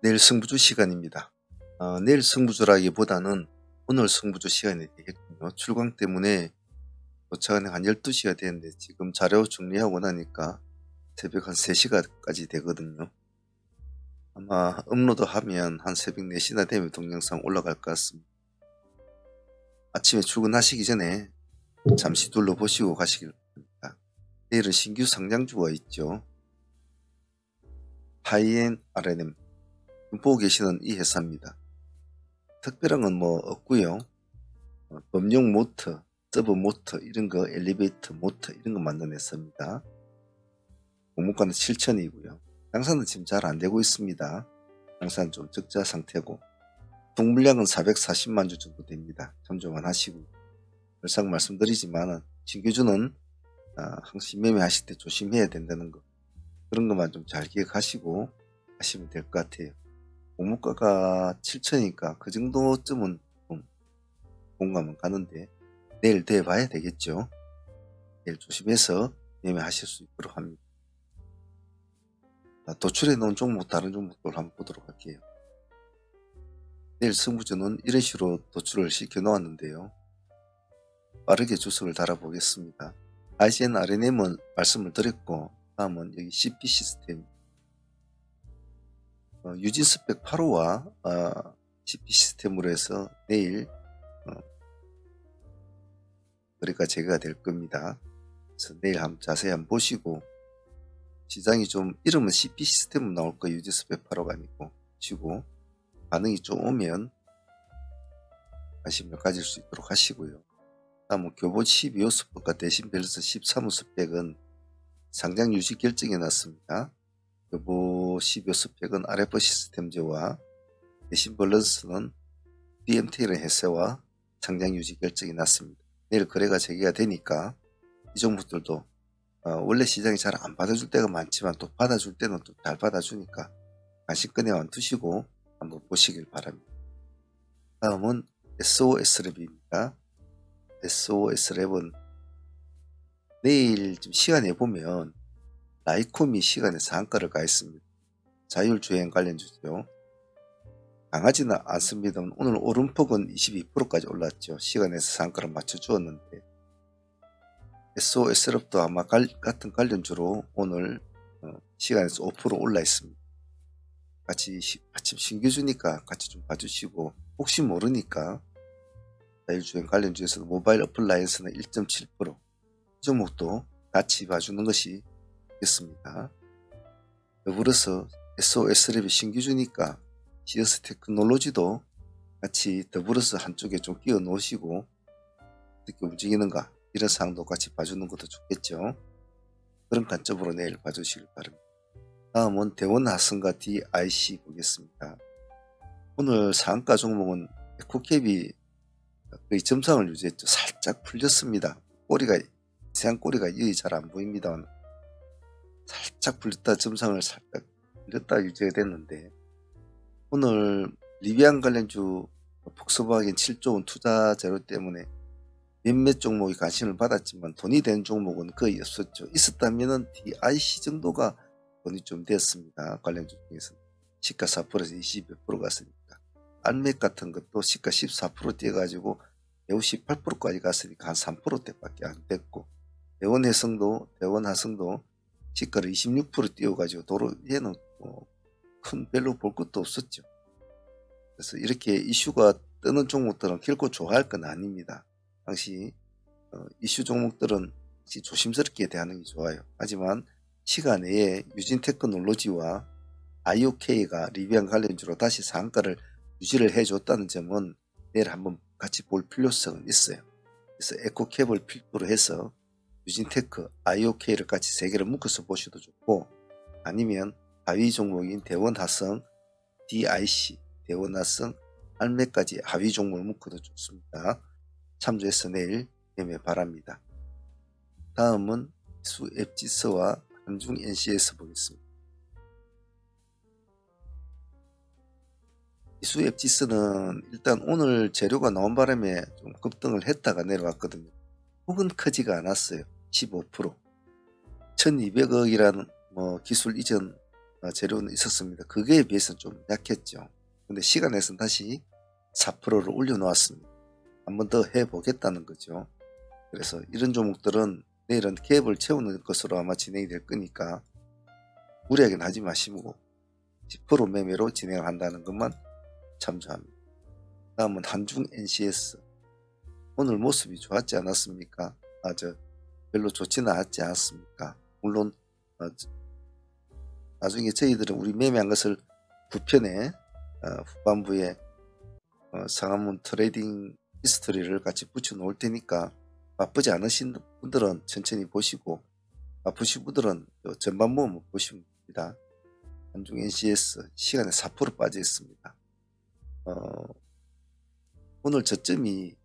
내일 승부주 시간입니다. 내일 승부주라기보다는 오늘 승부주 시간이 되겠군요. 출강 때문에 도착은 한 12시가 되는데 지금 자료 정리하고 나니까 새벽 한 3시까지 되거든요. 아마 업로드하면 한 새벽 4시나 되면 동영상 올라갈 것 같습니다. 아침에 출근하시기 전에 잠시 둘러보시고 가시길 바랍니다. 내일은 신규 상장주가 있죠. 하이엔 R&M 보고 계시는 이 회사입니다. 특별한 건 뭐 없고요. 범용 모터, 서브 모터 이런 거, 엘리베이터 모터 이런 거 만든 회사입니다. 공모가는 7천이고요. 장사는 지금 잘 안 되고 있습니다. 장사는 좀 적자 상태고 총물량은 440만 주 정도 됩니다. 참조만 하시고 늘상 말씀드리지만 신규주는 항상 매매하실 때 조심해야 된다는 거, 그런 것만 좀 잘 기억하시고 하시면 될 것 같아요. 공모가가 7천이니까 그 정도쯤은 좀 공감은 가는데 내일 대봐야 되겠죠. 내일 조심해서 매매하실 수 있도록 합니다. 도출해 놓은 종목, 다른 종목들 한번 보도록 할게요. 내일 승부주는 이런 식으로 도출을 시켜 놓았는데요. 빠르게 주석을 달아보겠습니다. ICN R&M은 말씀을 드렸고, 다음은 여기 CP 시스템, 유진 스펙 8호와 CP 시스템으로 해서 내일 거래가 재개가 될 겁니다. 그래서 내일 한번 자세히 한번 보시고, 시장이 좀 이름은 CP 시스템으로 나올 거예요. 유진 스펙 8호가 아니고 보시고, 반응이 좀 오면 관심을 가질 수 있도록 하시고요. 다음은 교보 12호 스펙과 대신 밸런스 13호 스펙은 상장 유지 결정해 놨습니다. 교보 12호 스펙은 RF 시스템제와 대신 밸런스는 DMT라는 회사와 상장 유지 결정이 났습니다. 내일 거래가 재개가 되니까 이 종목들도 원래 시장이 잘 안 받아줄 때가 많지만 또 받아줄 때는 또 잘 받아주니까 관심권에만 두시고 한번 보시길 바랍니다. 다음은 SOS랩입니다. SOS랩은 내일 좀 시간에 보면 라이콤이 시간에 상한가를 가했습니다. 자율주행 관련주죠. 강하지는 않습니다만 오늘 오름폭은 22%까지 올랐죠. 시간에서 상한가를 맞춰주었는데 SOS랩도 아마 같은 관련주로 오늘 시간에서 5% 올라 있습니다. 같이 아침 신규주니까 같이 좀 봐주시고, 혹시 모르니까 자율주행 관련주에서도 모바일 어플라이언스는 1.7%, 이 종목도 같이 봐주는 것이 좋겠습니다. 더불어서 SOS랩이 신규주니까 GS 테크놀로지도 같이 더불어서 한쪽에 좀 끼워 놓으시고 어떻게 움직이는가, 이런 사항도 같이 봐주는 것도 좋겠죠. 그런 관점으로 내일 봐주시길 바랍니다. 다음은 대원하성과 DIC 보겠습니다. 오늘 상한가 종목은 에코캡이 거의 점상을 유지했죠. 살짝 풀렸습니다. 꼬리가, 이상한 꼬리가 여기 잘 안 보입니다. 살짝 풀렸다 점상을 살짝 풀렸다 유지가 됐는데, 오늘 리비안 관련주 폭스바겐 7조 원 투자 재료 때문에 몇몇 종목이 관심을 받았지만 돈이 된 종목은 거의 없었죠. 있었다면 DIC 정도가 돈이 좀 되었습니다. 관련주 중에서는 시가 4%에서 22% 갔으니까. 알맥 같은 것도 시가 14% 뛰어가지고 매우 18%까지 갔으니까 한 3%대밖에 안 됐고, 대원하성도 시가를 26% 뛰어가지고 도로 얘는 큰 별로 볼 것도 없었죠. 그래서 이렇게 이슈가 뜨는 종목들은 결코 좋아할 건 아닙니다. 당시 이슈 종목들은 조심스럽게 대하는 게 좋아요. 하지만 시간 내에 유진 테크놀로지와 IOK가 리비안 관련주로 다시 상한가를 유지를 해줬다는 점은 내일 한번 같이 볼 필요성은 있어요. 그래서 에코캡을 필두로 해서 유진테크, IOK를 같이 세 개를 묶어서 보셔도 좋고, 아니면 하위 종목인 대원하성, DIC, 대원하성, 알맥까지 하위 종목을 묶어도 좋습니다. 참조해서 내일 매매 바랍니다. 다음은 수 앱지스와 한중 NCS 보겠습니다. 이수 앱지스는 일단 오늘 재료가 나온 바람에 좀 급등을 했다가 내려왔거든요. 폭은 크지가 않았어요. 15%. 1200억이라는 기술 이전 재료는 있었습니다. 그거에 비해서는 좀 약했죠. 근데 시간에서는 다시 4%를 올려놓았습니다. 한 번 더 해보겠다는 거죠. 그래서 이런 종목들은 내일은 갭을 채우는 것으로 아마 진행이 될 거니까 무리하게 하지 마시고 10% 매매로 진행을 한다는 것만 참조합니다. 다음은 한중 NCS. 오늘 모습이 좋았지 않았습니까? 별로 좋지는 않지 않았습니까? 물론 나중에 저희들은 우리 매매한 것을 부편에 후반부에 상한문 트레이딩 히스토리를 같이 붙여 놓을 테니까 바쁘지 않으신 분들은 천천히 보시고 바쁘신 분들은 전반 모음 보시면 됩니다. 한중 NCS 시간에 4% 빠져 있습니다. 오늘 저점이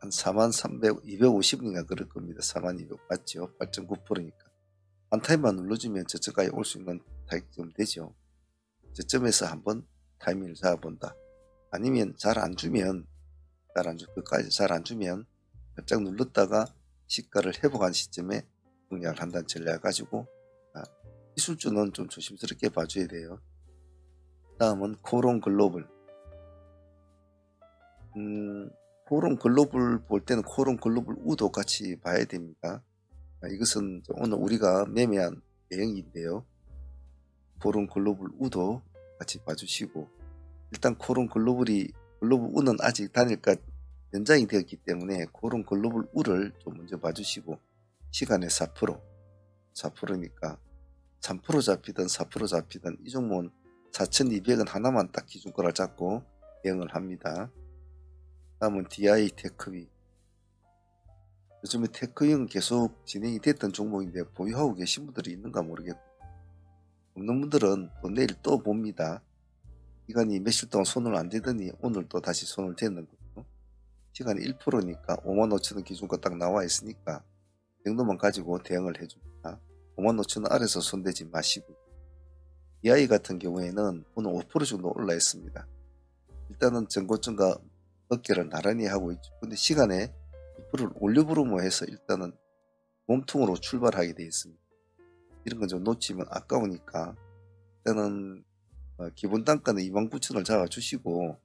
한 43,250인가 그럴 겁니다. 4200 맞죠? 8.9%니까 한 타임만 눌러주면 저점까지 올 수 있는 타격점 되죠. 저점에서 한번 타이밍을 잡아본다. 아니면 잘 안 주면 끝까지 잘 안 주면 살짝 눌렀다가 시가를 회복한 시점에 공략을 한다는 전략을 가지고 기술주는 좀 조심스럽게 봐줘야 돼요. 다음은 코론 글로벌. 코론 글로벌 볼 때는 코론 글로벌 우도 같이 봐야 됩니다. 이것은 오늘 우리가 매매한 내용인데요. 코론 글로벌 우도 같이 봐주시고, 일단 코론 글로벌 우는 아직 단일가 연장이 되었기 때문에 코론 글로벌 우를 좀 먼저 봐주시고, 시간에 4%니까 3% 잡히든 4% 잡히든 이 종목은 4,200원 하나만 딱 기준가를 잡고 대응을 합니다. 다음은 DI 테크위. 요즘에 테크위는 계속 진행이 됐던 종목인데 보유하고 계신 분들이 있는가 모르겠고, 없는 분들은 또 내일 또 봅니다. 기간이 며칠 동안 손을 안 대더니 오늘 또 다시 손을 대는 거죠. 시간이 1%니까 55,000원 기준가 딱 나와 있으니까 이 정도만 가지고 대응을 해줍니다. 55,000원 아래서 손대지 마시고, DI 같은 경우에는 오늘 5% 정도 올라 있습니다. 일단은 전고점과 어깨를 나란히 하고 있죠. 근데 시간에 2%를 올려부르모 해서 일단은 몸통으로 출발하게 되어 있습니다. 이런 건 좀 놓치면 아까우니까 일단은 기본 단가는 29,000을 잡아주시고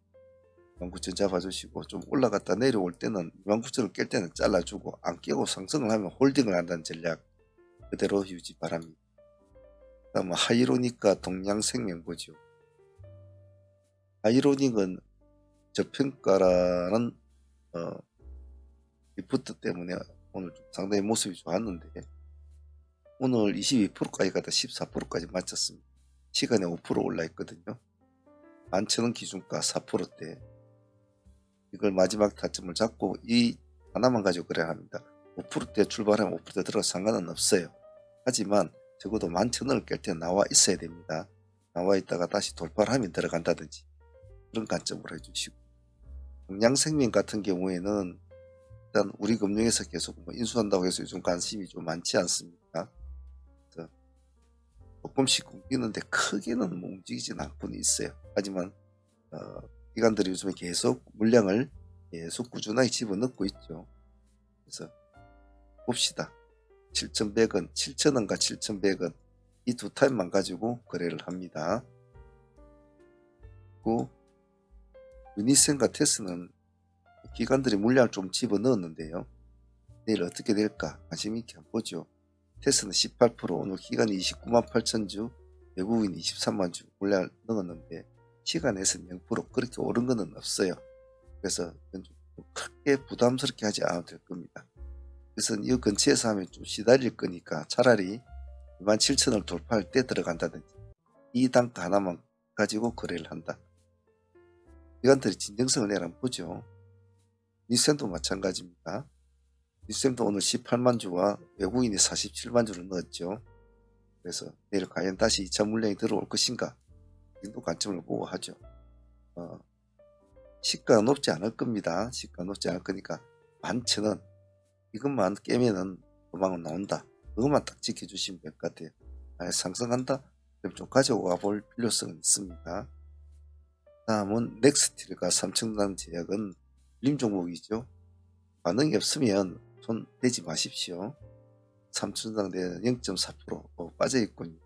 29,000 잡아주시고 좀 올라갔다 내려올 때는 29,000을 깰 때는 잘라주고 안 깨고 상승을 하면 홀딩을 한다는 전략 그대로 유지 바랍니다. 다음 하이로닉과 동양생명 보죠. 하이로닉은 저평가라는 리포트 때문에 오늘 좀 상당히 모습이 좋았는데 오늘 22%까지 가다 14%까지 맞췄습니다. 시간에 5% 올라 있거든요. 11,000원 기준가 4%대 이걸 마지막 타점을 잡고 이 하나만 가지고 그래야 합니다. 5%대 출발하면 5%대 들어가 상관은 없어요. 하지만 적어도 11,000원을 깰 때 나와 있어야 됩니다. 나와 있다가 다시 돌파를 하면 들어간다든지 그런 관점으로 해주시고, 동양생명 같은 경우에는 일단 우리 금융에서 계속 인수한다고 해서 요즘 관심이 좀 많지 않습니까? 조금씩 움직이는데 크게는 움직이진 않고는 있어요. 하지만 기관들이 요즘에 계속 물량을 계속 꾸준하게 집어넣고 있죠. 그래서 봅시다. 7,100원, 7,000원과 7,100원 이 두 타임만 가지고 거래를 합니다. 그리고 유니센과 테스는 기관들이 물량을 좀 집어넣었는데요. 내일 어떻게 될까 관심 있게 한번 보죠. 테스는 18%, 오늘 기간이 298,000주, 외국인 23만주 물량을 넣었는데 시간에서는 0% 그렇게 오른 것은 없어요. 그래서 좀 크게 부담스럽게 하지 않아도 될 겁니다. 그래서 이 근처에서 하면 좀 시달릴 거니까 차라리 27,000원을 돌파할 때 들어간다든지 이 단가 하나만 가지고 거래를 한다. 기관들이 진정성을 내라 보죠. 니센도 마찬가지입니다. 니센도 오늘 18만 주와 외국인이 47만 주를 넣었죠. 그래서 내일 과연 다시 2차 물량이 들어올 것인가 이 정도 관점을 보고 하죠. 시가가 높지 않을 겁니다. 시가가 높지 않을 거니까 11,000원 이것만 깨면은 도망은 나온다. 그것만 딱 지켜주시면 될 것 같아요. 만약 상승한다? 그럼 좀 가져가 볼 필요성은 있습니다. 다음은 넥스틸과 삼청단 제약은 림 종목이죠. 반응이 없으면 손 대지 마십시오. 삼청단대 0.4% 빠져 있군요.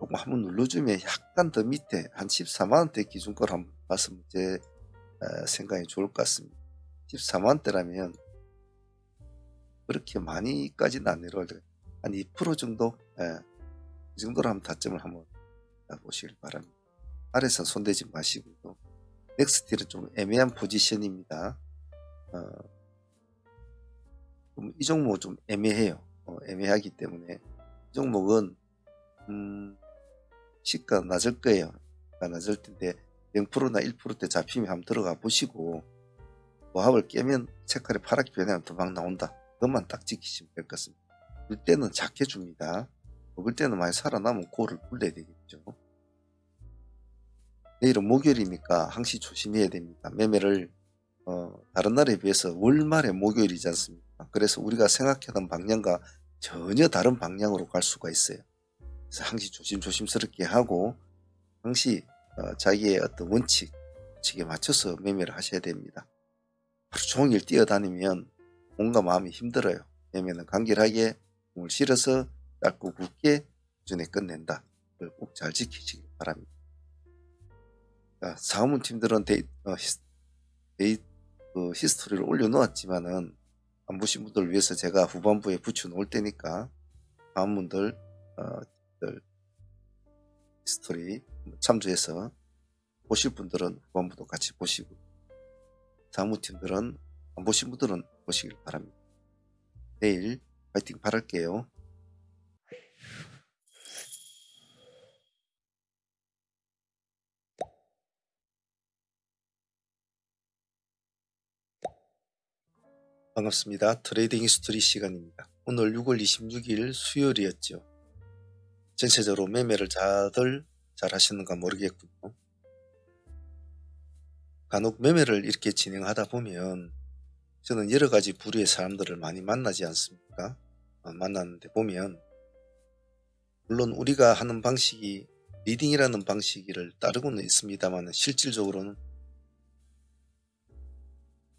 조금 한번 눌러주면 약간 더 밑에 한 14만원대 기준가로 한번 봤으면 제 생각이 좋을 것 같습니다. 14만원대라면 그렇게 많이까지는 안 내려올 때 한 2% 정도, 이 정도로 한번 타점을 한번 보시길 바랍니다. 아래선 손대지 마시고요. 넥스틸은 좀 애매한 포지션입니다. 이 종목은 좀 애매해요. 애매하기 때문에 이 종목은 시가 낮을 거예요. 시가 낮을 텐데 0%나 1%대 잡히면 한번 들어가 보시고 모합을 깨면 체칼이 파랗게 변하면 도망 나온다. 그것만 딱 지키시면 될 것 같습니다. 올 때는 작게 줍니다. 먹을 때는 많이 살아남으면 고를 굴려야 되겠죠. 내일은 목요일이니까 항시 조심해야 됩니다. 매매를 다른 날에 비해서 월말에 목요일이지 않습니까? 그래서 우리가 생각하던 방향과 전혀 다른 방향으로 갈 수가 있어요. 그래서 항시 조심스럽게 하고 항시 자기의 어떤 원칙에 맞춰서 매매를 하셔야 됩니다. 하루 종일 뛰어다니면 몸과 마음이 힘들어요. 매매는 간결하게 공을 실어서 짧고 굵게 주중에 끝낸다. 그걸 꼭 잘 지키시기 바랍니다. 사무팀들은 히스토리를 올려놓았지만은 안 보신 분들 위해서 제가 후반부에 붙여놓을 테니까 다음 분들 히스토리 참조해서 보실 분들은 후반부도 같이 보시고 사무팀들은 안 보신 분들은 보시길 바랍니다. 내일 파이팅 바랄게요. 반갑습니다. 트레이딩 히스토리 시간입니다. 오늘 6월 26일 수요일이었죠. 전체적으로 매매를 다들 잘 하시는가 모르겠군요. 간혹 매매를 이렇게 진행하다 보면 저는 여러가지 부류의 사람들을 많이 만나지 않습니까? 만났는데 보면 물론 우리가 하는 방식이 리딩이라는 방식을 따르고는 있습니다만 실질적으로는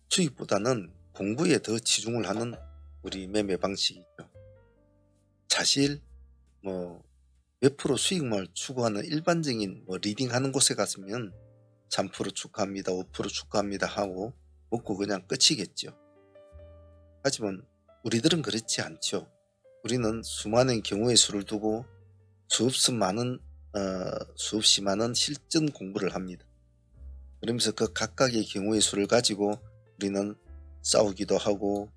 수익보다는 공부에 더 치중을 하는 우리 매매 방식이죠. 사실 몇 프로 수익만 추구하는 일반적인 리딩하는 곳에 갔으면 3% 축하합니다, 5% 축하합니다 하고 먹고 그냥 끝이겠죠. 하지만 우리들은 그렇지 않죠. 우리는 수많은 경우의 수를 두고 수없이 많은 실전 공부를 합니다. 그러면서 그 각각의 경우의 수를 가지고 우리는 싸우기도 하고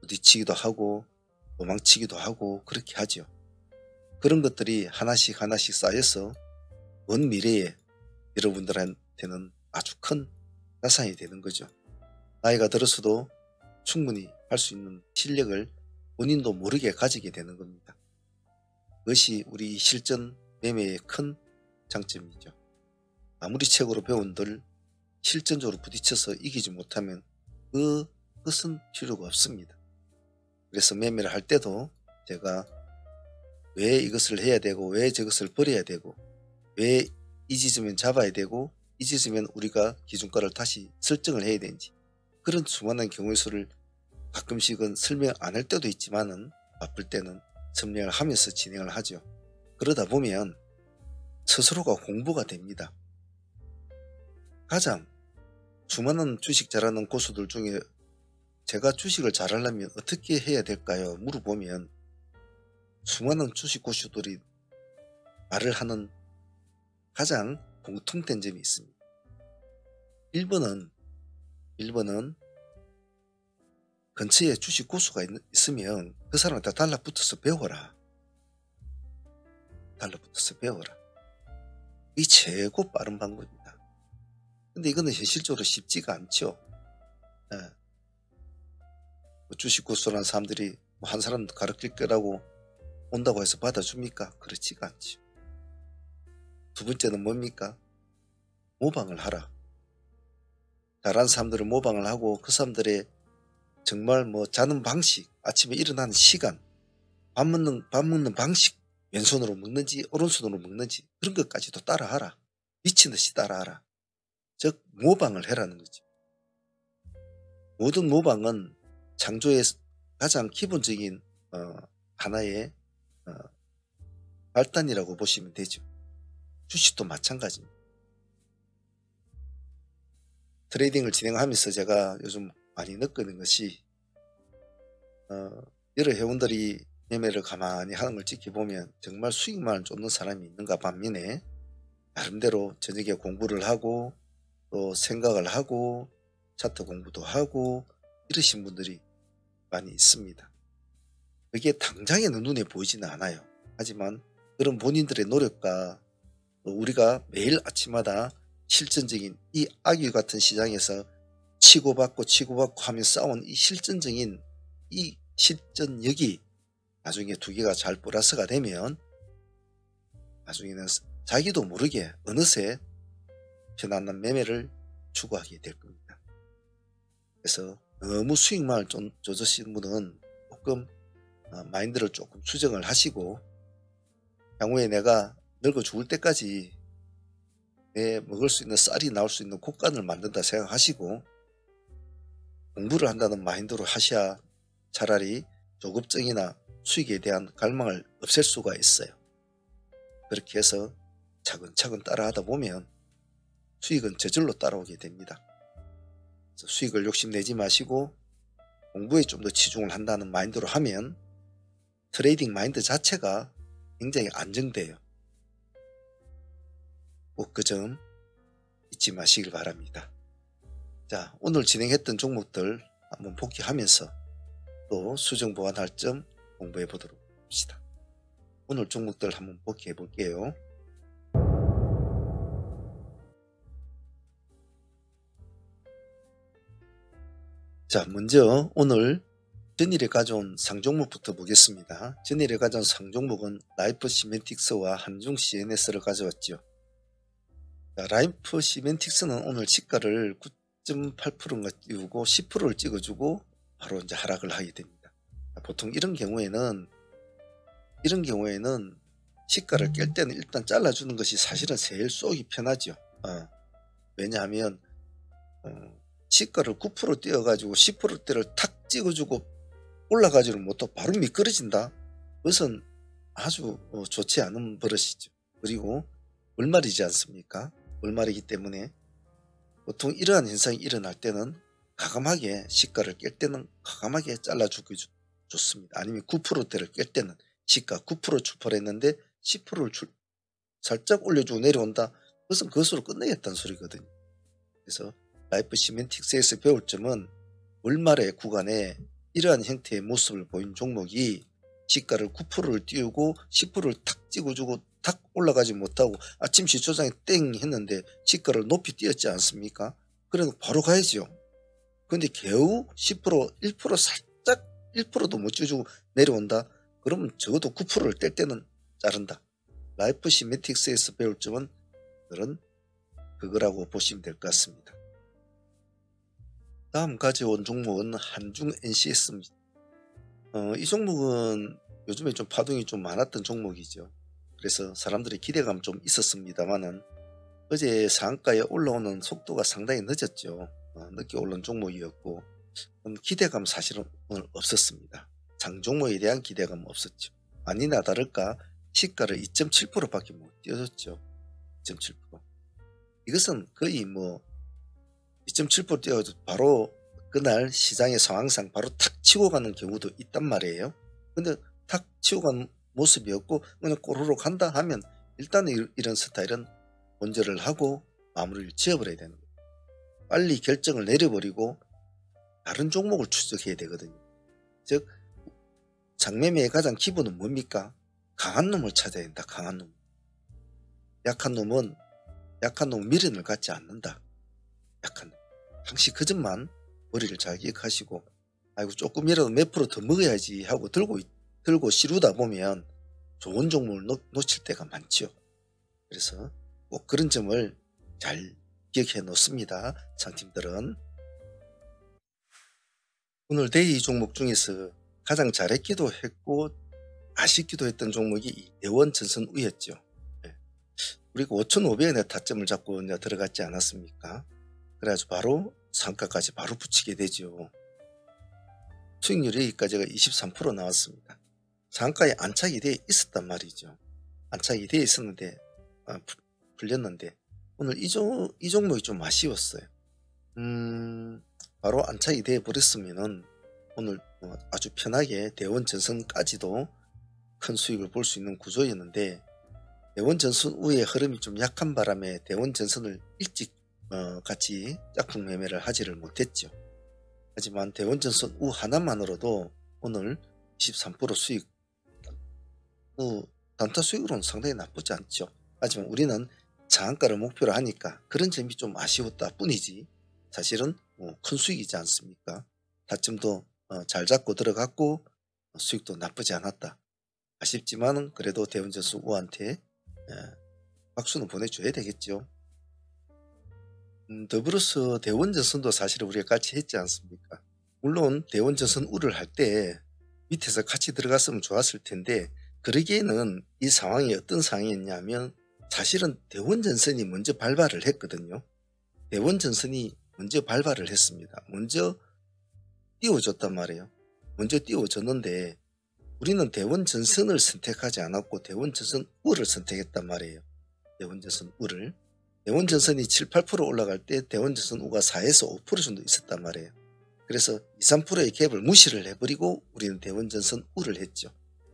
부딪히기도 하고 도망치기도 하고 그렇게 하죠. 그런 것들이 하나씩 쌓여서 먼 미래에 여러분들한테는 아주 큰 자산이 되는 거죠. 나이가 들어서도 충분히 할 수 있는 실력을 본인도 모르게 가지게 되는 겁니다. 그것이 우리 실전 매매의 큰 장점이죠. 아무리 책으로 배운들 실전적으로 부딪혀서 이기지 못하면 그것은 필요가 없습니다. 그래서 매매를 할 때도 제가 왜 이것을 해야 되고 왜 저것을 버려야 되고 왜 이 지점은 잡아야 되고 이 지점은 우리가 기준가를 다시 설정을 해야 되는지 그런 수많은 경우의 수를 가끔씩은 설명 안 할 때도 있지만은 바쁠 때는 설명을 하면서 진행을 하죠. 그러다 보면 스스로가 공부가 됩니다. 가장 수많은 주식 잘하는 고수들 중에 제가 주식을 잘하려면 어떻게 해야 될까요? 물어보면 수많은 주식 고수들이 말을 하는 가장 공통된 점이 있습니다. 1번은 근처에 주식 고수가 있으면 그 사람한테 달라붙어서 배워라. 이 최고 빠른 방법입니다. 근데 이거는 현실적으로 쉽지가 않죠. 주식 고수라는 사람들이 한 사람 가르칠 거라고 온다고 해서 받아줍니까? 그렇지가 않죠. 두 번째는 뭡니까? 모방을 하라. 잘하는 사람들을 모방을 하고 그 사람들의 정말 자는 방식, 아침에 일어나는 시간, 밥 먹는 방식, 왼손으로 먹는지 오른손으로 먹는지 그런 것까지도 따라하라. 미친듯이 따라하라. 즉 모방을 해라는 거죠. 모든 모방은 창조의 가장 기본적인 하나의 발단이라고 보시면 되죠. 주식도 마찬가지입니다. 트레이딩을 진행하면서 제가 요즘 많이 느끼는 것이 여러 회원들이 매매를 가만히 하는 걸 지켜보면 정말 수익만을 쫓는 사람이 있는가 반면에 나름대로 저녁에 공부를 하고 또 생각을 하고 차트 공부도 하고 이러신 분들이 많이 있습니다. 그게 당장에는 눈에 보이지는 않아요. 하지만 그런 본인들의 노력과 또 우리가 매일 아침마다 실전적인 이 악유 같은 시장에서 치고받고 하면서 싸운 이 실전적인 이 실전력이 나중에 두 개가 잘 플러스가 되면 나중에는 자기도 모르게 어느새 편안한 매매를 추구하게 될 겁니다. 그래서 너무 수익만을 쫓으시는 분은 조금 마인드를 조금 수정을 하시고 향후에 내가 늙어 죽을 때까지 내 먹을 수 있는 쌀이 나올 수 있는 곡간을 만든다 생각하시고 공부를 한다는 마인드로 하셔야 차라리 조급증이나 수익에 대한 갈망을 없앨 수가 있어요. 그렇게 해서 차근차근 따라하다 보면 수익은 저절로 따라오게 됩니다. 그래서 수익을 욕심내지 마시고 공부에 좀 더 치중을 한다는 마인드로 하면 트레이딩 마인드 자체가 굉장히 안정돼요. 꼭 그 점 잊지 마시길 바랍니다. 자, 오늘 진행했던 종목들 한번 복귀하면서 또 수정 보완할 점 공부해 보도록 합시다. 오늘 종목들 한번 복귀해 볼게요. 자, 먼저 오늘 전일에 가져온 상종목부터 보겠습니다. 전일에 가져온 상종목은 라이프 시멘틱스와 한중 CNS를 가져왔죠. 자, 라이프 시멘틱스는 오늘 시가를 9.8%인가 띄우고 10%를 찍어주고 바로 이제 하락을 하게 됩니다. 보통 이런 경우에는 시가를 깰 때는 일단 잘라주는 것이 사실은 제일 쏘기 편하죠. 왜냐하면 시가를 9% 띄어가지고 10%대를 탁 찍어주고 올라가지를 못하고 바로 미끄러진다. 그것은 아주 좋지 않은 버릇이죠. 그리고 월말이지 않습니까? 월말이기 때문에 보통 이러한 현상이 일어날 때는 과감하게 시가를 깰 때는 과감하게 잘라주기 좋습니다. 아니면 9%대를 깰 때는 시가 9% 출발했는데 10%를 살짝 올려주고 내려온다. 그것은 그것으로 끝내겠다는 소리거든요. 그래서 라이프 시멘틱스에서 배울 점은 월말의 구간에 이러한 형태의 모습을 보인 종목이 시가를 9%를 띄우고 10%를 탁 찍어주고 탁 올라가지 못하고 아침 시초장에 땡 했는데 시가를 높이 띄었지 않습니까? 그래도 바로 가야죠. 그런데 겨우 10% 1% 살짝 1%도 못 찍어주고 내려온다. 그러면 적어도 9%를 뗄 때는 자른다. 라이프 시멘틱스에서 배울 점은 그거라고 보시면 될 것 같습니다. 다음 가져온 종목은 한중 NCS입니다. 이 종목은 요즘에 좀 파동이 좀 많았던 종목이죠. 그래서 사람들의 기대감 좀 있었습니다만은 어제 상한가에 올라오는 속도가 상당히 늦었죠. 늦게 올라온 종목이었고 기대감 사실은 오늘 없었습니다. 장종목에 대한 기대감 없었죠. 아니나 다를까 시가를 2.7%밖에 못 띄워줬죠. 2.7%. 이것은 거의 2.7% 띄워도 바로 그날 시장의 상황상 바로 탁 치고 가는 경우도 있단 말이에요. 근데 탁 치고 가는 모습이었고 그냥 꼬르르 간다 하면 일단은 이런 스타일은 본절을 하고 마무리를 지어버려야 되는 거예요. 빨리 결정을 내려버리고 다른 종목을 추적해야 되거든요. 즉 장매매의 가장 기본은 뭡니까? 강한 놈을 찾아야 된다. 강한 놈. 약한 놈은 미련을 갖지 않는다. 약한 놈. 항시 그 점만 머리를 잘 기억하시고 아이고 조금이라도 몇 프로 더 먹어야지 하고 들고 시루다 보면 좋은 종목을 놓칠 때가 많죠. 그래서 꼭 그런 점을 잘 기억해 놓습니다. 상팀들은. 오늘 데이 종목 중에서 가장 잘했기도 했고 아쉽기도 했던 종목이 이대원 전선우였죠. 그리고 5,500원에 타점을 잡고 이제 들어갔지 않았습니까? 그래가지고 바로 상가까지 바로 붙이게 되죠. 수익률이 여기까지가 23% 나왔습니다. 상가에 안착이 되어 있었단 말이죠. 안착이 돼 있었는데 풀렸는데 오늘 이 종목이 좀 아쉬웠어요. 바로 안착이 돼 버렸으면은 오늘 아주 편하게 대원 전선까지도 큰 수익을 볼 수 있는 구조였는데 대원 전선 우의 흐름이 좀 약한 바람에 대원 전선을 일찍 같이 짝퉁 매매를 하지를 못했죠. 하지만 대원 전선 우 하나만으로도 오늘 23% 수익, 단타 수익으로는 상당히 나쁘지 않죠. 하지만 우리는 장안가를 목표로 하니까 그런 점이 좀 아쉬웠다 뿐이지 사실은 큰 수익이지 않습니까? 타점도 잘 잡고 들어갔고 수익도 나쁘지 않았다. 아쉽지만은 그래도 대원전선 우한테 박수는 보내줘야 되겠죠. 더불어서 대원전선도 사실은 우리가 같이 했지 않습니까? 물론 대원전선 우를 할 때 밑에서 같이 들어갔으면 좋았을 텐데 그러기에는 이 상황이 어떤 상황이었냐면 사실은 대원전선이 먼저 발발을 했거든요. 대원전선이 먼저 발발을 했습니다. 먼저 띄워줬단 말이에요. 먼저 띄워줬는데 우리는 대원전선을 선택하지 않았고 대원전선 우를 선택했단 말이에요. 대원전선 우를. 대원전선이 7, 8% 올라갈 때 대원전선 우가 4에서 5% 정도 있었단 말이에요. 그래서 2, 3%의 갭을 무시를 해버리고 우리는 대원전선 우를 했죠.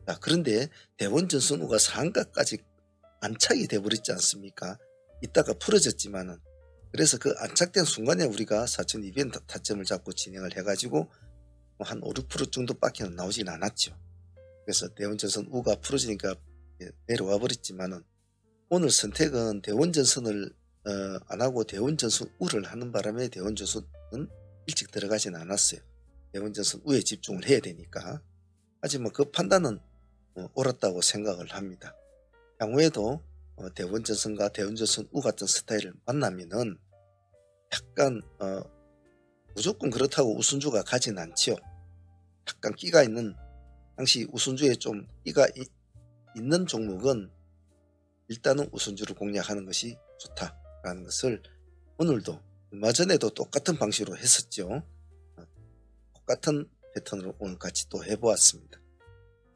자, 그런데 대원전선 우가 상한가까지 안착이 돼버렸지 않습니까? 이따가 풀어졌지만은. 그래서 그 안착된 순간에 우리가 4200 타점을 잡고 진행을 해가지고 한 5, 6% 정도밖에 나오진 않았죠. 그래서 대원전선 우가 풀어지니까 내려와 버렸지만은 오늘 선택은 대원전선을 안하고 대원전선 우를 하는 바람에 대원전선은 일찍 들어가진 않았어요. 대원전선 우에 집중을 해야 되니까. 하지만 그 판단은 옳았다고 생각을 합니다. 향후에도 대원전선과 대원전선 우 같은 스타일을 만나면은 약간 무조건 그렇다고 우선주가 가진 않죠. 약간 끼가 있는, 당시 우선주에 좀 끼가 있는 종목은 일단은 우선주를 공략하는 것이 좋다라는 것을 오늘도 얼마 전에도 똑같은 방식으로 했었죠. 똑같은 패턴으로 오늘 같이 또 해보았습니다.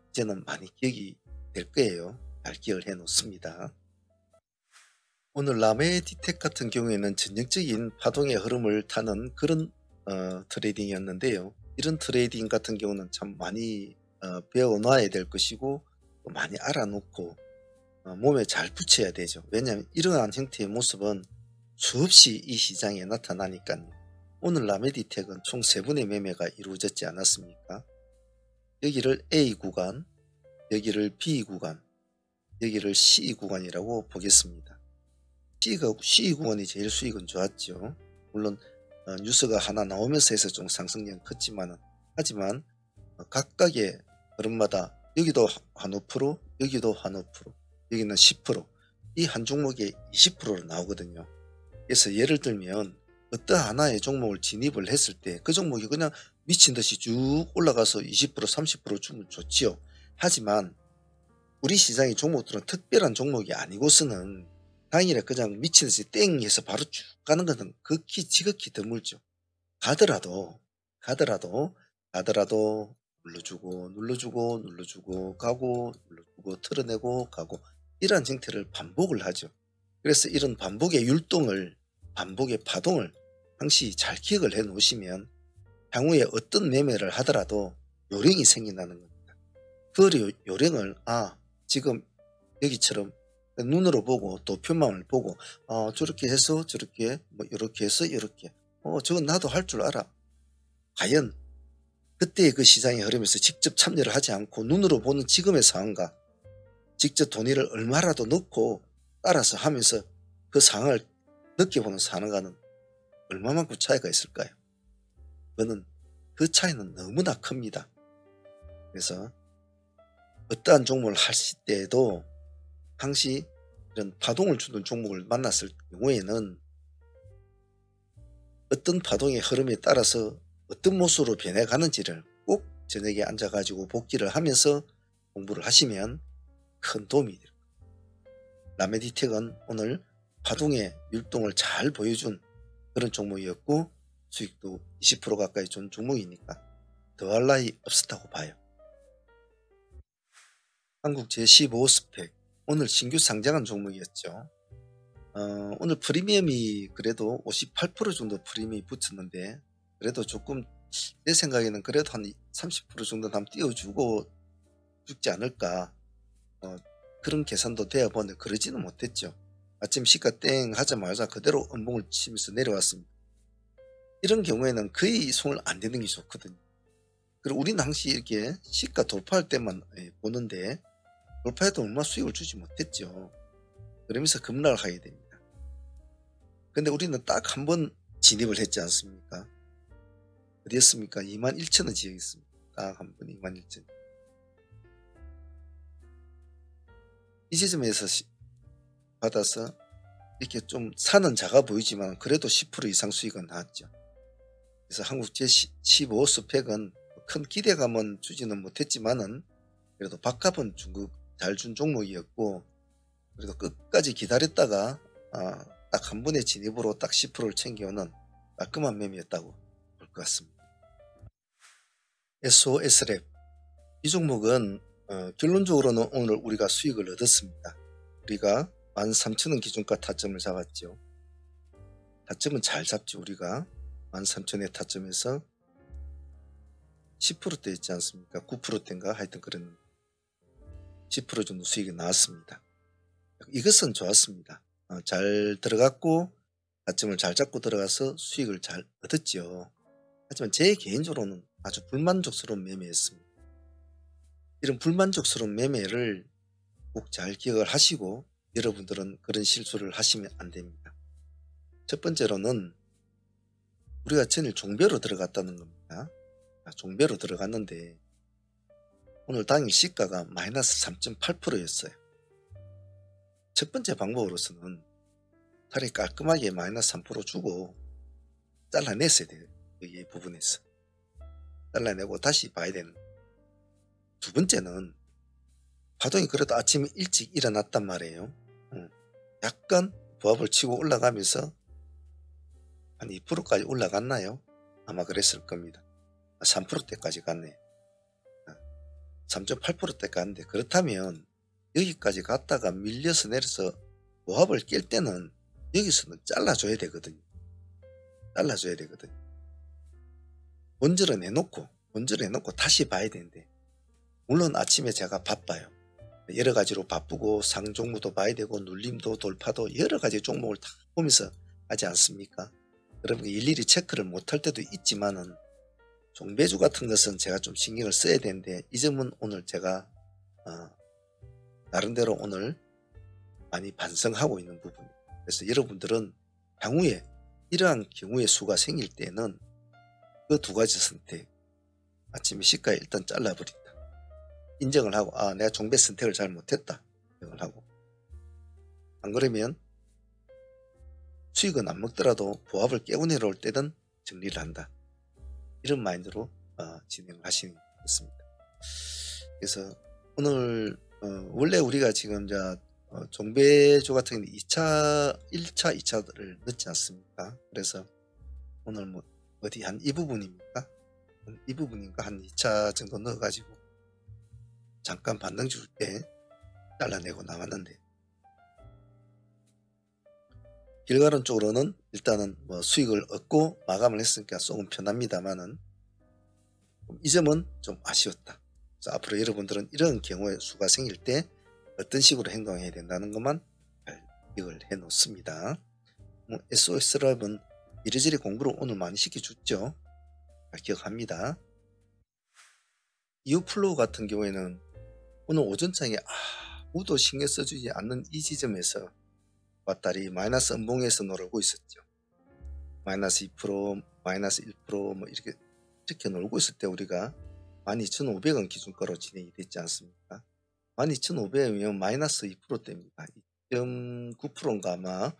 이제는 많이 기억이 될 거예요. 잘 기억을 해 놓습니다. 오늘 라메디텍 같은 경우에는 전형적인 파동의 흐름을 타는 그런 트레이딩이었는데요. 이런 트레이딩 같은 경우는 참 많이 배워놔야 될 것이고 많이 알아놓고 몸에 잘 붙여야 되죠. 왜냐하면 이러한 형태의 모습은 수없이 이 시장에 나타나니까요. 오늘 라메디텍은 총 3분의 매매가 이루어졌지 않았습니까? 여기를 A 구간, 여기를 B 구간, 여기를 C 구간이라고 보겠습니다. C 구간이 제일 수익은 좋았죠. 물론 뉴스가 하나 나오면서 해서 좀 상승량이 컸지만은, 하지만 각각의 흐름마다 여기도 한 5%, 여기도 한 5%, 여기는 10%, 이 한 종목에 20%로 나오거든요. 그래서 예를 들면 어떤 하나의 종목을 진입을 했을 때 그 종목이 그냥 미친 듯이 쭉 올라가서 20%, 30% 주면 좋지요. 하지만 우리 시장의 종목들은 특별한 종목이 아니고서는 당일에 그냥 미친 듯이 땡 해서 바로 쭉 가는 것은 지극히 드물죠. 가더라도 눌러주고 가고 눌러주고 털어내고 가고 이러한 형태를 반복을 하죠. 그래서 이런 반복의 파동을 항시 잘 기억을 해 놓으시면 향후에 어떤 매매를 하더라도 요령이 생긴다는 겁니다. 그 요령을 지금 여기처럼 눈으로 보고 도표만을 보고 저렇게 해서 저렇게 이렇게 해서 이렇게 저건 나도 할 줄 알아. 과연 그때의 그 시장의 흐름에서 직접 참여를 하지 않고 눈으로 보는 지금의 상황과 직접 돈을 얼마라도 넣고 따라서 하면서 그 상황을 느껴보는 상황과는 얼마만큼 차이가 있을까요? 그 차이는 너무나 큽니다. 그래서 어떠한 종목을 하실 때에도 항시 이런 파동을 주는 종목을 만났을 경우에는 어떤 파동의 흐름에 따라서 어떤 모습으로 변해가는지를 꼭 저녁에 앉아가지고 복기를 하면서 공부를 하시면 큰 도움이 됩니다. 라메디텍은 오늘 파동의 율동을 잘 보여준 그런 종목이었고 수익도 20% 가까이 준 종목이니까 더할 나위 없었다고 봐요. 한국 제15 스펙 오늘 신규 상장한 종목이었죠. 오늘 프리미엄이 그래도 58% 정도 프리미엄이 붙였는데 그래도 조금 내 생각에는 그래도 한 30% 정도 한번 띄워주고 죽지 않을까, 그런 계산도 되어 보는데 그러지는 못했죠. 아침 시가 땡 하자마자 그대로 음봉을 치면서 내려왔습니다. 이런 경우에는 거의 손을 안 대는 게 좋거든요. 그리고 우리는 항상 이렇게 시가 돌파할 때만 보는데 돌파해도 얼마 수익을 주지 못했죠. 그러면서 급락을 하게 됩니다. 근데 우리는 딱 한 번 진입을 했지 않습니까? 어디였습니까? 21,000원 지역에 있습니다. 딱 한 번 21,000원. 이 지점에서 받아서 이렇게 좀 산은 작아 보이지만 그래도 10% 이상 수익은 나왔죠. 그래서 한국 제15 스펙은 큰 기대감은 주지는 못했지만은 그래도 밥값은 잘 준 종목이었고, 그래도 끝까지 기다렸다가 딱 한 번의 진입으로 딱 10%를 챙겨오는 깔끔한 매매였다고 볼 것 같습니다. SOS랩 이 종목은 결론적으로는 오늘 우리가 수익을 얻었습니다. 우리가 13,000원 기준가 타점을 잡았죠. 타점은 잘 잡죠. 우리가 13,000원의 타점에서 10%대 있지 않습니까? 9%대인가 하여튼 그런 10% 정도 수익이 나왔습니다. 이것은 좋았습니다. 잘 들어갔고 타점을 잘 잡고 들어가서 수익을 잘 얻었죠. 하지만 제 개인적으로는 아주 불만족스러운 매매였습니다. 이런 불만족스러운 매매를 꼭 잘 기억을 하시고 여러분들은 그런 실수를 하시면 안 됩니다. 첫 번째로는 우리가 전일 종배로 들어갔다는 겁니다. 종배로 들어갔는데 오늘 당일 시가가 마이너스 3.8%였어요. 첫 번째 방법으로서는 차라리 깔끔하게 마이너스 3% 주고 잘라냈어야 돼요. 이 부분에서 잘라내고 다시 봐야 되는. 두 번째는 파동이 그래도 아침에 일찍 일어났단 말이에요. 약간 부합을 치고 올라가면서 한 2%까지 올라갔나요? 아마 그랬을 겁니다. 3%대까지 갔네. 3.8%대 갔는데, 그렇다면 여기까지 갔다가 밀려서 내려서 보합을 깰 때는 여기서는 잘라줘야 되거든요. 잘라줘야 되거든요. 본질은 해놓고 다시 봐야 되는데, 물론 아침에 제가 바빠요. 여러 가지로 바쁘고 상종무도 봐야 되고 눌림도 돌파도 여러 가지 종목을 다 보면서 하지 않습니까? 그러면 일일이 체크를 못할 때도 있지만은 종배주 같은 것은 제가 좀 신경을 써야 되는데, 이 점은 오늘 제가 나름대로 오늘 많이 반성하고 있는 부분입니다. 그래서 여러분들은 향후에 이러한 경우의 수가 생길 때는 그 두 가지 선택, 아침에 시가에 일단 잘라버린다, 인정을 하고 내가 종배 선택을 잘 못했다 인정을 하고, 안 그러면 수익은 안 먹더라도 보합을 깨고 내려올 때는 정리를 한다, 이런 마인드로 진행을 하시는 것 같습니다. 그래서 오늘 원래 우리가 지금 종배주 같은 경우는 1차 2차를 넣지 않습니까? 그래서 오늘 뭐 어디 한 이 부분입니까? 이 부분인가 한 2차 정도 넣어가지고 잠깐 반등 줄 때 잘라내고 나왔는데, 결과론적으로는 일단은 뭐 수익을 얻고 마감을 했으니까 조금 편합니다만은 이 점은 좀 아쉬웠다. 그래서 앞으로 여러분들은 이런 경우의 수가 생길 때 어떤 식으로 행동해야 된다는 것만 잘 기억을 해 놓습니다. SOS랩은 이리저리 공부를 오늘 많이 시켜줬죠. 잘 기억합니다. 이오플로우 같은 경우에는 오늘 오전장에 아무도 신경 써주지 않는 이 지점에서 왔다리 마이너스 음봉에서 놀고 있었죠. 마이너스 2%, 마이너스 1% 뭐 이렇게 놀고 있을 때 우리가 12,500원 기준가로 진행이 됐지 않습니까? 12,500원이면 마이너스 2%대입니다. 2.9%인가 아마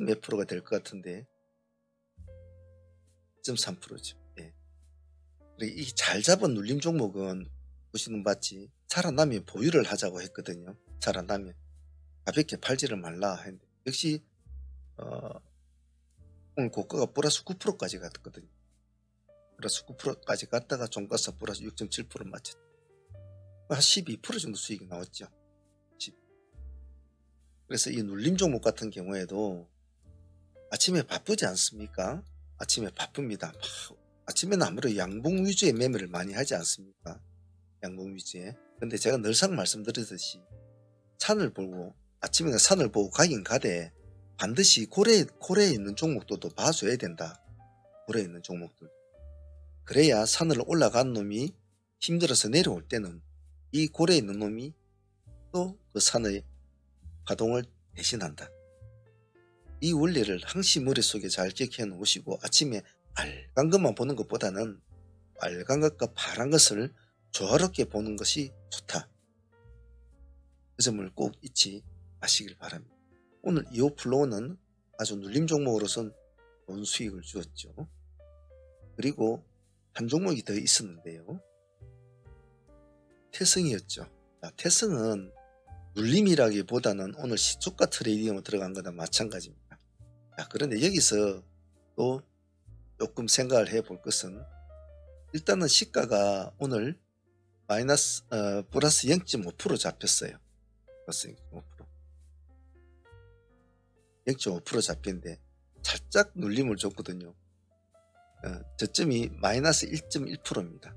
몇 프로가 될 것 같은데 2.3%죠. 예. 이 잘 잡은 눌림 종목은 보시는 바지 살아나면 보유를 하자고 했거든요. 살아나면 가볍게 팔지를 말라 했는데, 역시 오늘 고가가 플러스 9%까지 갔거든요. 플러스 9%까지 갔다가 종가서 플러스 6.7% 맞췄죠. 한 12% 정도 수익이 나왔죠. 그래서 이 눌림 종목 같은 경우에도 아침에 바쁘지 않습니까? 아침에 바쁩니다. 아침에는 아무래도 양봉 위주의 매매를 많이 하지 않습니까? 양봉 위주의. 근데 제가 늘상 말씀드리듯이 산을 보고 아침에는 산을 보고 가긴 가되 반드시 고래에 있는 종목들도 봐줘야 된다. 고래에 있는 종목들. 그래야 산을 올라간 놈이 힘들어서 내려올 때는 이 고래에 있는 놈이 또 그 산의 파동을 대신한다. 이 원리를 항시 머릿속에 잘 기억해 놓으시고 아침에 빨간 것만 보는 것보다는 빨간 것과 파란 것을 조화롭게 보는 것이 좋다. 그 점을 꼭 잊지 마시길 바랍니다. 오늘 2호 플로우는 아주 눌림 종목으로선 좋은 수익을 주었죠. 그리고 한 종목이 더 있었는데요. 태성이었죠. 태성은 눌림이라기보다는 오늘 시초가 트레이딩으로 들어간 거나 마찬가지입니다. 그런데 여기서 또 조금 생각을 해볼 것은 일단은 시가가 오늘 플러스 0.5% 잡혔어요. 플러스 0.5%. 0.5% 잡혔는데 살짝 눌림을 줬거든요. 저점이 마이너스 1.1%입니다.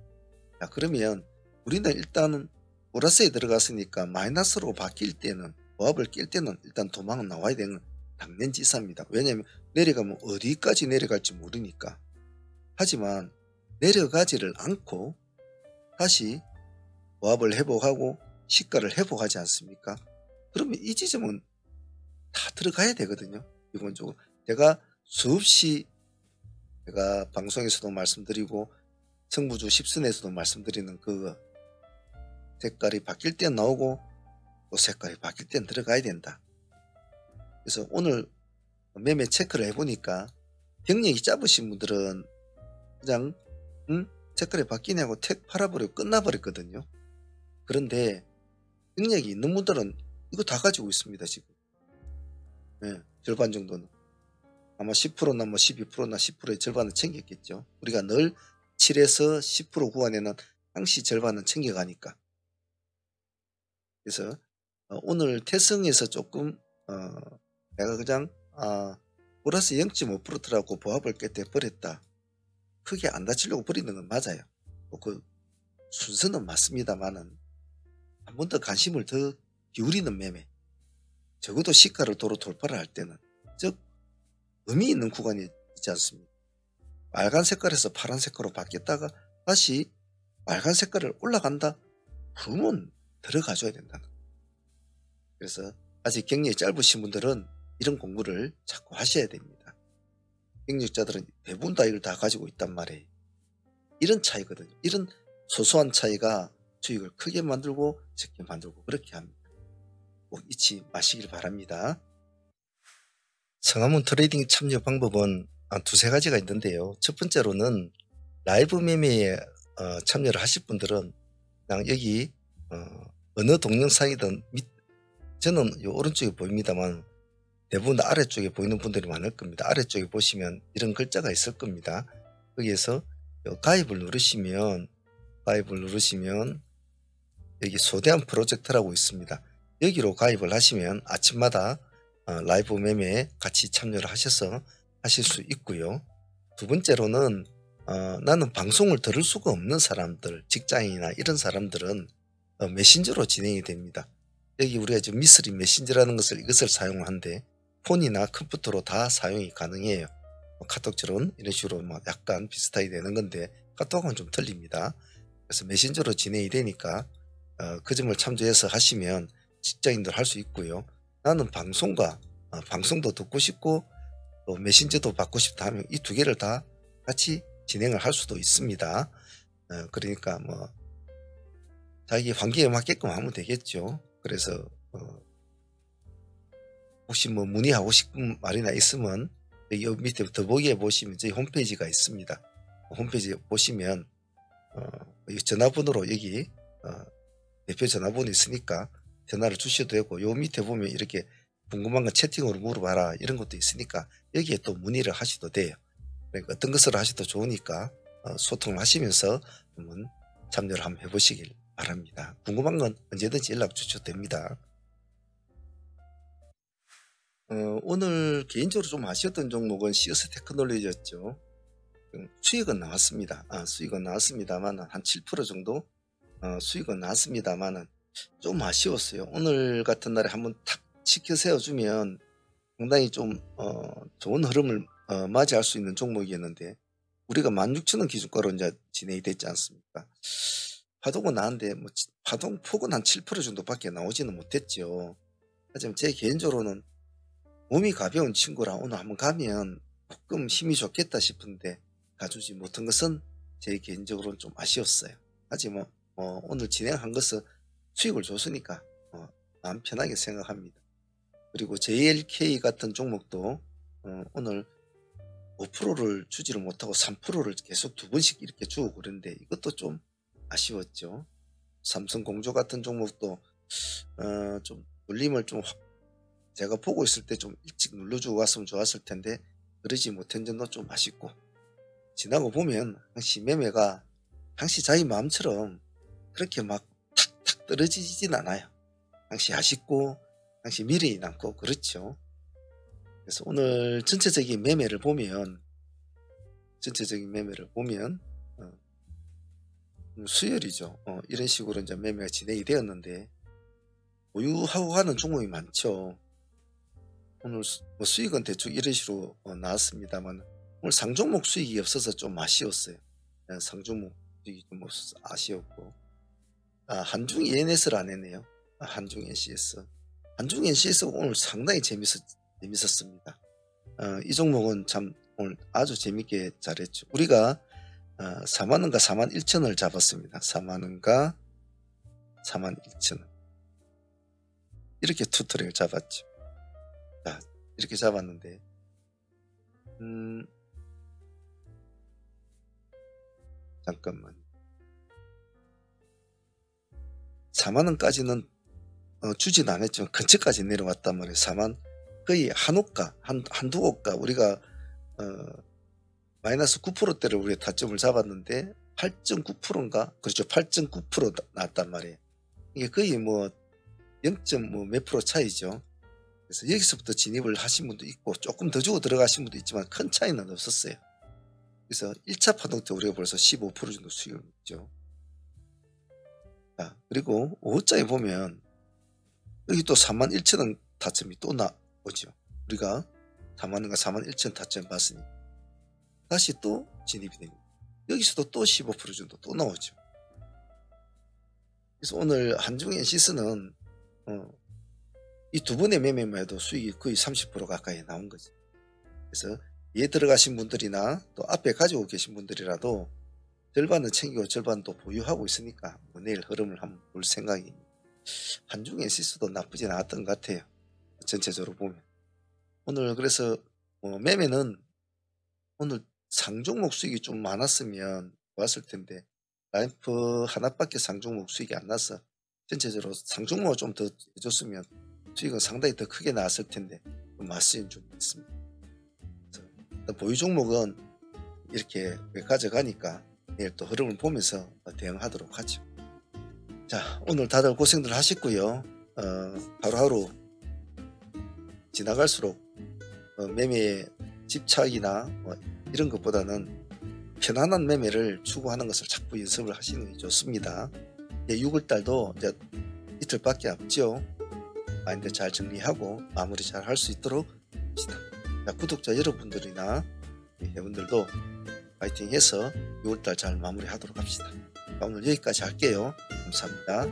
그러면 우리는 일단은 플러스에 들어갔으니까 마이너스로 바뀔 때는 보합을 낄 때는 일단 도망은 나와야 되는 당연지사입니다. 왜냐하면 내려가면 어디까지 내려갈지 모르니까. 하지만 내려가지를 않고 다시 보합을 회복하고 시가를 회복하지 않습니까? 그러면 이 지점은 다 들어가야 되거든요. 기본적으로 제가 수없이 제가 방송에서도 말씀드리고 성부주 10선에서도 말씀드리는 그 색깔이 바뀔 땐 나오고 또 색깔이 바뀔 땐 들어가야 된다. 그래서 오늘 매매 체크를 해보니까 경력이 짧으신 분들은 그냥 색깔이 바뀌냐고 택 팔아버리고 끝나버렸거든요. 그런데 경력이 있는 분들은 이거 다 가지고 있습니다. 지금 절반 정도는 아마 10%나 뭐 12%나 10%의 절반은 챙겼겠죠. 우리가 늘 7에서 10% 구간에는 항시 절반은 챙겨가니까. 그래서 오늘 태성에서 조금 내가 그냥 플러스 0.5%라고 보합을 깨때 버렸다. 크게 안 다치려고 버리는 건 맞아요. 그 순서는 맞습니다만은 한 번 더 관심을 더 기울이는 매매, 적어도 시가를 도로 돌파를 할 때는, 즉 의미 있는 구간이 있지 않습니까? 빨간 색깔에서 파란 색깔로 바뀌었다가 다시 빨간 색깔을 올라간다. 그러면 들어가줘야 된다는 거예요. 그래서 아직 경력이 짧으신 분들은 이런 공부를 자꾸 하셔야 됩니다. 경력자들은 대부분 다 이걸 다 가지고 있단 말이에요. 이런 차이거든요. 이런 소소한 차이가 수익을 크게 만들고 적게 만들고 그렇게 합니다. 꼭 잊지 마시길 바랍니다. 성함은 트레이딩 참여 방법은 두세 가지가 있는데요. 첫 번째로는 라이브 매매에 참여를 하실 분들은 그냥 여기 어느 동영상이든 저는 요 오른쪽에 보입니다만 대부분 아래쪽에 보이는 분들이 많을 겁니다. 아래쪽에 보시면 이런 글자가 있을 겁니다. 거기에서 가입을 누르시면 여기 소대한 프로젝트라고 있습니다. 여기로 가입을 하시면 아침마다 라이브 매매에 같이 참여를 하셔서 하실 수 있고요. 두 번째로는 나는 방송을 들을 수가 없는 사람들, 직장인이나 이런 사람들은 메신저로 진행이 됩니다. 여기 우리가 지금 미스리 메신저라는 이것을 사용하는데 폰이나 컴퓨터로 다 사용이 가능해요. 카톡처럼 이런 식으로 약간 비슷하게 되는 건데 카톡은 좀 틀립니다. 그래서 메신저로 진행이 되니까 그 점을 참조해서 하시면 직장인들 할 수 있고요. 나는 방송도 듣고 싶고 또 메신저도 받고 싶다 하면 이 두 개를 다 같이 진행을 할 수도 있습니다. 그러니까 뭐 자기 환경에 맞게끔 하면 되겠죠. 그래서 혹시 뭐 문의하고 싶은 말이나 있으면 여기 밑에 더보기에 보시면 저희 홈페이지가 있습니다. 홈페이지 보시면 전화번호로 여기 대표 전화번호 있으니까 전화를 주셔도 되고 요 밑에 보면 이렇게 궁금한 건 채팅으로 물어봐라 이런 것도 있으니까 여기에 또 문의를 하셔도 돼요. 그러니까 어떤 것을 하셔도 좋으니까 소통을 하시면서 한번 참여를 한번 해보시길 바랍니다. 궁금한 건 언제든지 연락 주셔도 됩니다. 오늘 개인적으로 좀 아쉬웠던 종목은 CS 테크놀로지였죠. 수익은 나왔습니다. 수익은 나왔습니다만 한 7% 정도 수익은 나왔습니다만 좀 아쉬웠어요. 오늘 같은 날에 한번 탁 치켜 세워주면 상당히 좀 좋은 흐름을 맞이할 수 있는 종목이었는데 우리가 16,000원 기준가로 이제 진행이 됐지 않습니까? 파동은 나는데 뭐 파동 폭은 한 7% 정도밖에 나오지는 못했죠. 하지만 제 개인적으로는 몸이 가벼운 친구라 오늘 한번 가면 조금 힘이 좋겠다 싶은데 가주지 못한 것은 제 개인적으로는 좀 아쉬웠어요. 하지만 오늘 진행한 것은 수익을 줬으니까 마음 편하게 생각합니다. 그리고 JLK 같은 종목도 오늘 5%를 주지를 못하고 3%를 계속 두 번씩 이렇게 주고 그랬는데 이것도 좀 아쉬웠죠. 삼성공조 같은 종목도 좀 눌림을 좀 제가 보고 있을 때 좀 일찍 눌러주고 갔으면 좋았을 텐데 그러지 못한 점도 좀 아쉽고, 지나고 보면 항시 매매가 항시 자기 마음처럼 그렇게 막 탁탁 떨어지진 않아요. 항시 아쉽고 항시 미련이 남고 그렇죠. 그래서 오늘 전체적인 매매를 보면 수열이죠. 이런 식으로 이제 매매가 진행이 되었는데 보유하고 가는 종목이 많죠. 오늘 수익은 대충 이런 식으로 나왔습니다만 오늘 상종목 수익이 없어서 좀 아쉬웠어요. 상종목 수익이 좀 없어서 아쉬웠고, 한중 ENS를 안 했네요. 한중 NCS. 한중 NCS가 오늘 상당히 재밌었습니다. 이 종목은 참 오늘 아주 재밌게 잘했죠. 우리가 4만원과 41,000원을 잡았습니다. 4만원과 41,000원 이렇게 투트랙을 잡았죠. 자, 이렇게 잡았는데 잠깐만, 4만원까지는 주진 않았지만 근처까지 내려왔단 말이에요. 4만, 거의 한두 호가 우리가 마이너스 9%대를 우리가 타점을 잡았는데 8.9%인가? 그렇죠. 8.9% 나왔단 말이에요. 이게 거의 뭐 0. 몇 프로 차이죠. 그래서 여기서부터 진입을 하신 분도 있고 조금 더 주고 들어가신 분도 있지만 큰 차이는 없었어요. 그래서 1차 파동 때 우리가 벌써 15% 정도 수익을 냈죠. 자, 그리고 5호장에 보면 여기 또 41,000원 타점이 또 나오죠. 우리가 4만원과 41,000원 타점 봤으니 다시 또 진입이 됩니다. 여기서도 또 15% 정도 또 나오죠. 그래서 오늘 한중 NCS는 이 두 번의 매매만 해도 수익이 거의 30% 가까이 나온 거죠. 그래서 얘 들어가신 분들이나 또 앞에 가지고 계신 분들이라도 절반은 챙기고 절반은 또 보유하고 있으니까 내일 흐름을 한번 볼 생각입니다. 한중 NCS도 나쁘진 않았던 것 같아요. 전체적으로 보면. 오늘 그래서 매매는 오늘 상종목 수익이 좀 많았으면 좋았을 텐데 라이프 하나밖에 상종목 수익이 안 나서 전체적으로 상종목을 좀 더 해줬으면 수익은 상당히 더 크게 나왔을 텐데 좀 아쉬운 점이 있습니다. 보유 종목은 이렇게 가져가니까 내일 또 흐름을 보면서 대응하도록 하죠. 자, 오늘 다들 고생들 하셨고요. 하루하루 지나갈수록 매매에 집착이나 이런 것보다는 편안한 매매를 추구하는 것을 자꾸 연습을 하시는 게 좋습니다. 6월달도 이제 이틀밖에 없죠. 마인드 잘 정리하고 마무리 잘 할 수 있도록 합시다. 자, 구독자 여러분들이나 회원들도 파이팅 해서 6월달 잘 마무리하도록 합시다. 자, 오늘 여기까지 할게요. 감사합니다.